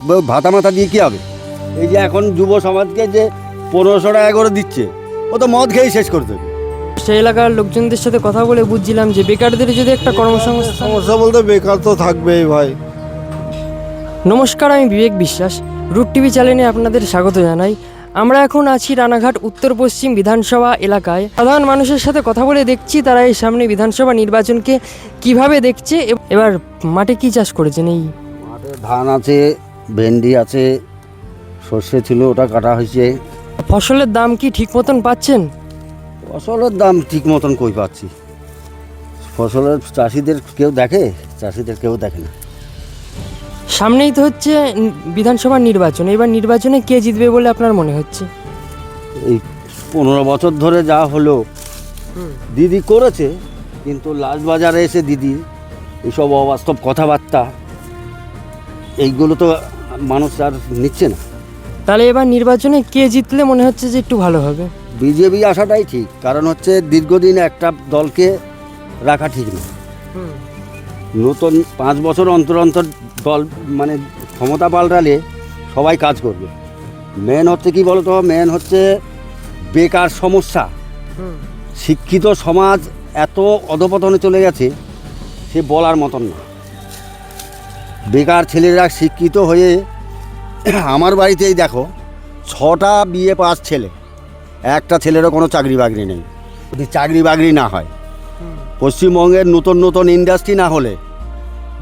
ভাতা মাথা দিয়ে কী হবে? এই যে এখন যুব সমাজকে যে 1500 টাকা করে দিচ্ছে, ও তো মদ খেয়েই শেষ করে দেবে। সেই এলাকার লোকজনদের সাথে কথা বলে বুঝছিলাম যে বেকারদের যদি একটা কর্মসংস্থান। সমস্যা বলতে বেকার তো থাকবেই ভাই। নমস্কার, আমি বিবেক বিশ্বাস। রুট টিভি চ্যানেলে আপনাদের স্বাগত জানাই। আমরা এখন আছি রানাঘাট উত্তর পশ্চিম বিধানসভা এলাকায়। সাধারণ মানুষের সাথে কথা বলে দেখছি তারা এই সামনে বিধানসভা নির্বাচনকে কিভাবে দেখছে। এবার মাঠে কি চাষ করেছেন? এই মাঠে ধান আছে, ভেন্ডি আছে, সর্ষে ছিল, ওটা কাটা হয়েছে। ফসলের দাম কি ঠিক মতন পাচ্ছেন? ফসলের দাম ঠিক মতন কই পাচ্ছি? ফসলের চাষিদের কেউ দেখে? চাষিদের কেউ দেখে না। সামনেই তো হচ্ছে বিধানসভা নির্বাচন। এবার নির্বাচনে কে জিতবে বলে আপনার মনে হচ্ছে? এই 15 বছর ধরে যা হলো দিদি করেছে, কিন্তু লাস্ট বাজারে এসে দিদি এইসব অবাস্তব কথাবার্তা, এইগুলো তো মানুষ আর নিচ্ছে না। তাহলে এবার নির্বাচনে কে জিতলে মনে হচ্ছে যে একটু ভালো হবে? বিজেপি আসাটাই ঠিক, কারণ হচ্ছে দীর্ঘদিন একটা দলকে রাখা ঠিক না। নতুন 5 বছর অন্তর অন্তর দল মানে ক্ষমতা পাল্টালে সবাই কাজ করবে। মেন হচ্ছে কি বলতো, মেন হচ্ছে বেকার সমস্যা। শিক্ষিত সমাজ এত অধপতনে চলে গেছে, সে বলার মতন না। বেকার ছেলেরা শিক্ষিত হয়ে, আমার বাড়িতেই দেখো 6টা বিএ পাস ছেলে, একটা ছেলেরও কোনো চাকরি বাকরি নেই। যদি চাকরি বাকরি না হয়, পশ্চিমবঙ্গের নতুন নতুন ইন্ডাস্ট্রি না হলে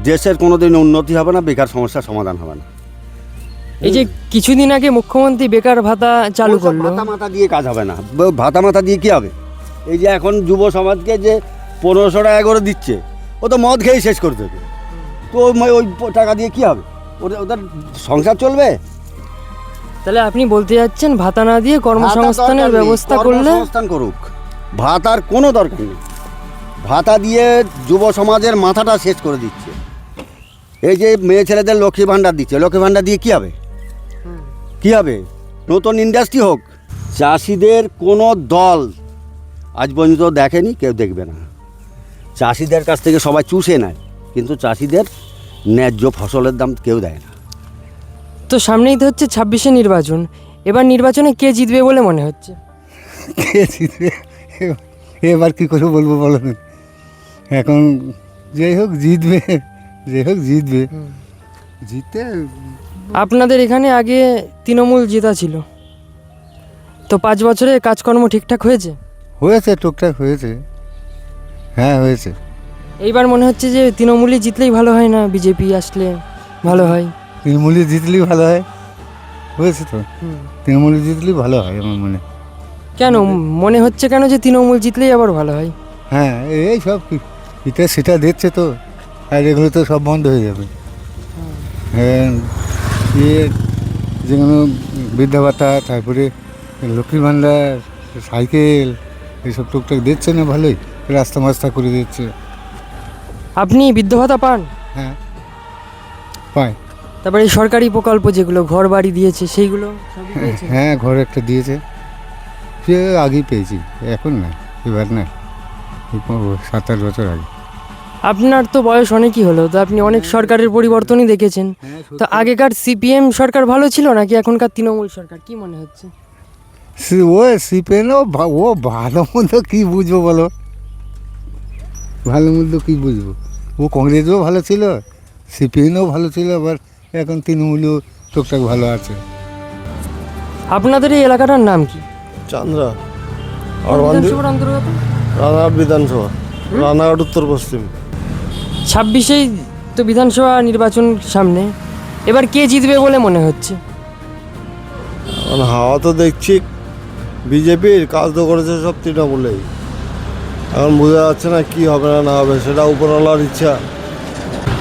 দেশের কোনোদিন উন্নতি হবে না, বেকার সমস্যার সমাধান হবে না। এই যে কিছুদিন আগে মুখ্যমন্ত্রী বেকার ভাতা চালু করলো, ভাতা মাথা দিয়ে কাজ হবে না। ভাতা মাথা দিয়ে কী হবে? এই যে এখন যুব সমাজকে যে 1500 টাকা করে দিচ্ছে, ও তো মদ খেয়েই শেষ করে দেবে। তো ওই টাকা দিয়ে কী হবে? ওদের সংসার চলবে? তাহলে আপনি বলতে যাচ্ছেন ভাতা না দিয়ে কর্মসংস্থানের ব্যবস্থা করলে? কর্মসংস্থান করুক, ভাতার কোনো দরকার নেই। ভাতা দিয়ে যুব সমাজের মাথাটা শেষ করে দিচ্ছে। এই যে মেয়ে ছেলেদের লক্ষ্মী ভাণ্ডার দিচ্ছে, লক্ষ্মী ভাণ্ডার দিয়ে কী হবে? কী হবে? নতুন ইন্ডাস্ট্রি হোক। চাষিদের কোনো দল আজ পর্যন্ত দেখেনি, কেউ দেখবে না। চাষিদের কাছ থেকে সবাই চুষে নেয়, কিন্তু চাষিদের ন্যায্য ফসলের দাম কেউ দেয় না। তো সামনেই তো হচ্ছে 26শে নির্বাচন। এবার নির্বাচনে কে জিতবে বলে মনে হচ্ছে? কে জিতবে এবার কী করে বলবো বলো না? এখন যাই হোক জিতবে, যাই হোক জিতবে। জিতে আপনাদের এখানে আগে তৃণমূল জেতা ছিল, তো 5 বছরে কাজকর্ম ঠিকঠাক হয়েছে? হয়েছে, টুকটাক হয়েছে, হ্যাঁ হয়েছে। এইবার মনে হচ্ছে যে তৃণমূলই জিতলেই ভালো হয় না বিজেপি আসলে ভালো হয়? তৃণমূলে জিতলেই ভালো হয়, হয়েছে তো। তৃণমূলে জিতলেই ভালো হয় আমার মনে। কেন মনে হচ্ছে কেন যে তৃণমূল জিতলেই আবার ভালো হয়? হ্যাঁ, এই সব এটা সেটা দিচ্ছে তো, আর এগুলো তো সব বন্ধ হয়ে যাবে। হ্যাঁ, যে কোনো বৃদ্ধা ভাতা, তারপরে লক্ষ্মী ভাণ্ডার, সাইকেল, এইসব টুকটাক দিচ্ছে না ভালোই, রাস্তা মাস্তা করে দিচ্ছে। আপনি বৃদ্ধ ভাতা পান? হ্যাঁ পাই। তারপরে এই সরকারি প্রকল্প যেগুলো ঘর বাড়ি দিয়েছে সেইগুলো সবই পেয়েছেন? হ্যাঁ, ঘর একটা দিয়েছে, সে আগেই পেয়েছি, এখন না, এবার না, 7-8 বছর আগে। আপনার তো বয়স অনেকই হলো, তো আপনি অনেক সরকারের পরিবর্তনই দেখেছেন। তো আগেকার সিপিএম সরকার ভালো ছিল নাকি এখনকার তৃণমূল সরকার, কি মনে হচ্ছে? ও সিপিএনও ও ভালো মন্দ কী বুঝবো বলো, ভালো মন্দ কী বুঝবো? ও কংগ্রেসও ভালো ছিল, সিপিএনও ভালো ছিল, আবার এখন তৃণমূলও টুকটাক ভালো আছে। আপনাদের এই এলাকাটার নাম কি? চান্দ্রা বিধানসভার অন্তর্গত? রানাঘাট বিধানসভা, রানাঘাট উত্তর পশ্চিম। 26শেই তো বিধানসভা নির্বাচন সামনে, এবার কে জিতবে বলে মনে হচ্ছে? এখন হাওয়া তো দেখছি বিজেপির, কাজ তো করেছে সব তৃণমূলেই। এখন বোঝা যাচ্ছে না কি হবে না হবে, সেটা উপরওয়ালার ইচ্ছা।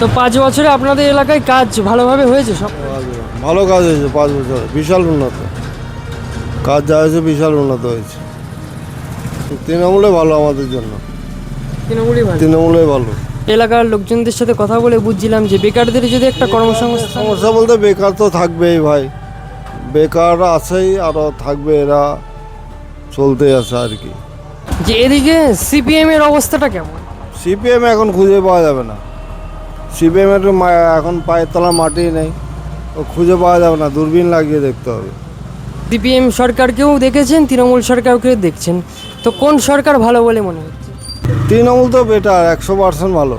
তো 5 বছরে আপনাদের এলাকায় কাজ ভালোভাবে হয়েছে সব? ভালো কাজ হয়েছে 5 বছরে, বিশাল উন্নত কাজ যা হয়েছে, বিশাল উন্নত হয়েছে। তৃণমূলে ভালো আমাদের জন্য, তৃণমূলই ভালো। তৃণমূলে ভালো। এলাকার লোকজনদের সাথে কথা বলে বুঝছিলাম যে বেকারদের যদি একটা কর্মসংস্থান। সমস্যা বলতে বেকার তো থাকবেই ভাই, বেকার আছেই, আরও থাকবে, এরা চলতে আছে আর কি। যে এদিকে সিপিএম এর অবস্থাটা কেমন? সিপিএম এখন খুঁজে পাওয়া যাবে না। সিপিএম এর এখন পায়ের তলা মাটি নেই, ও খুঁজে পাওয়া যাবে না, দূরবীন লাগিয়ে দেখতে হবে। সিপিএম সরকারকেও দেখেছেন, তৃণমূল সরকারকেও দেখছেন, তো কোন সরকার ভালো বলে মনে হচ্ছে? তৃণমূল তো বেটার, 100% ভালো।